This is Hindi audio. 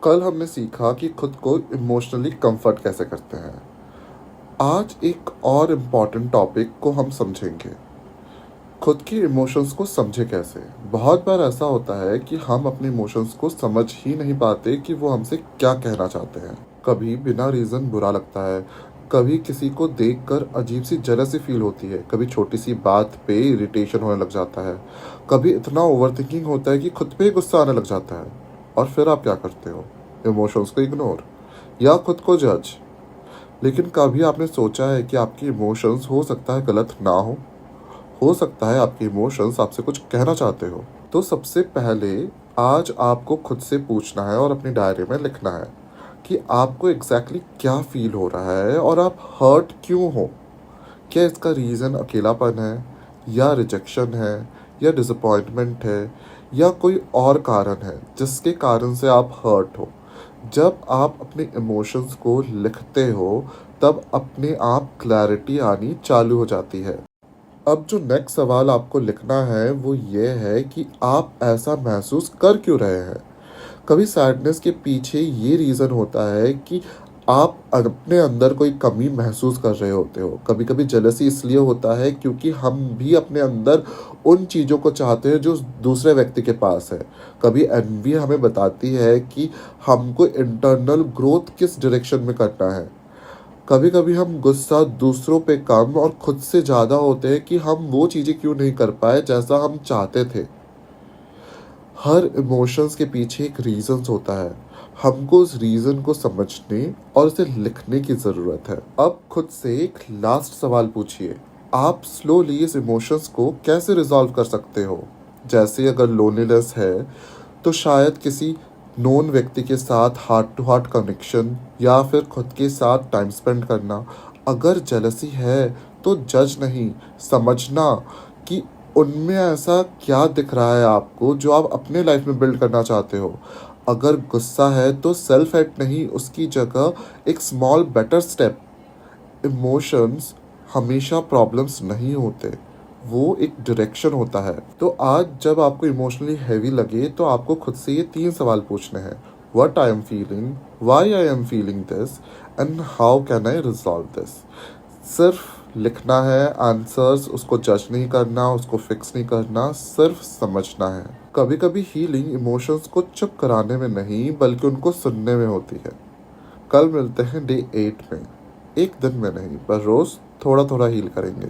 कल हमने सीखा कि खुद को इमोशनली कंफर्ट कैसे करते हैं। आज एक और इम्पॉर्टेंट टॉपिक को हम समझेंगे। खुद की इमोशंस को समझे कैसे। बहुत बार ऐसा होता है कि हम अपने इमोशंस को समझ ही नहीं पाते कि वो हमसे क्या कहना चाहते हैं। कभी बिना रीज़न बुरा लगता है, कभी किसी को देखकर अजीब सी जेलसी फील होती है, कभी छोटी सी बात पे इरिटेशन होने लग जाता है, कभी इतना ओवरथिंकिंग होता है कि खुद पे ही गुस्सा आने लग जाता है। और फिर आप क्या करते हो? इमोशंस को इग्नोर या खुद को जज। लेकिन कभी आपने सोचा है कि आपकी इमोशंस हो सकता है गलत ना हो सकता है आपके इमोशंस आपसे कुछ कहना चाहते हो। तो सबसे पहले आज आपको खुद से पूछना है और अपनी डायरी में लिखना है कि आपको एग्जैक्टली क्या फील हो रहा है और आप हर्ट क्यों हो। क्या इसका रीज़न अकेलापन है, या रिजेक्शन है, या डिसअपॉइंटमेंट है, या कोई और कारण है जिसके कारण से आप हर्ट हो। जब आप अपने इमोशंस को लिखते हो तब अपने आप क्लैरिटी आनी चालू हो जाती है। अब जो नेक्स्ट सवाल आपको लिखना है वो ये है कि आप ऐसा महसूस कर क्यों रहे हैं। कभी सैडनेस के पीछे ये रीज़न होता है कि आप अपने अंदर कोई कमी महसूस कर रहे होते हो। कभी कभी जेलसी इसलिए होता है क्योंकि हम भी अपने अंदर उन चीज़ों को चाहते हैं जो दूसरे व्यक्ति के पास है। कभी एनवी हमें बताती है कि हमको इंटरनल ग्रोथ किस डायरेक्शन में करना है। कभी कभी हम गुस्सा दूसरों पे कम और खुद से ज़्यादा होते हैं कि हम वो चीज़ें क्यों नहीं कर पाए जैसा हम चाहते थे। हर इमोशंस के पीछे एक रीज़न्स होता है। हमको उस रीज़न को समझने और उसे लिखने की ज़रूरत है। अब खुद से एक लास्ट सवाल पूछिए, आप स्लोली इस इमोशंस को कैसे रिजॉल्व कर सकते हो। जैसे अगर लोनलीनेस है तो शायद किसी नोन व्यक्ति के साथ हार्ट टू हार्ट कनेक्शन या फिर खुद के साथ टाइम स्पेंड करना। अगर जेलसी है तो जज नहीं, समझना कि उनमें ऐसा क्या दिख रहा है आपको जो आप अपने लाइफ में बिल्ड करना चाहते हो। अगर गुस्सा है तो सेल्फ हेट नहीं, उसकी जगह एक स्मॉल बेटर स्टेप। इमोशंस हमेशा प्रॉब्लम्स नहीं होते, वो एक डायरेक्शन होता है। तो आज जब आपको इमोशनली हैवी लगे तो आपको खुद से ये 3 सवाल पूछने हैं। What I am feeling, why I am feeling this, and how can I resolve this. सिर्फ लिखना है आंसर्स, उसको जज नहीं करना, उसको फिक्स नहीं करना, सिर्फ समझना है। कभी कभी हीलिंग इमोशंस को चुप कराने में नहीं बल्कि उनको सुनने में होती है। कल मिलते हैं डे 8 में। एक दिन में नहीं पर रोज थोड़ा थोड़ा हील करेंगे।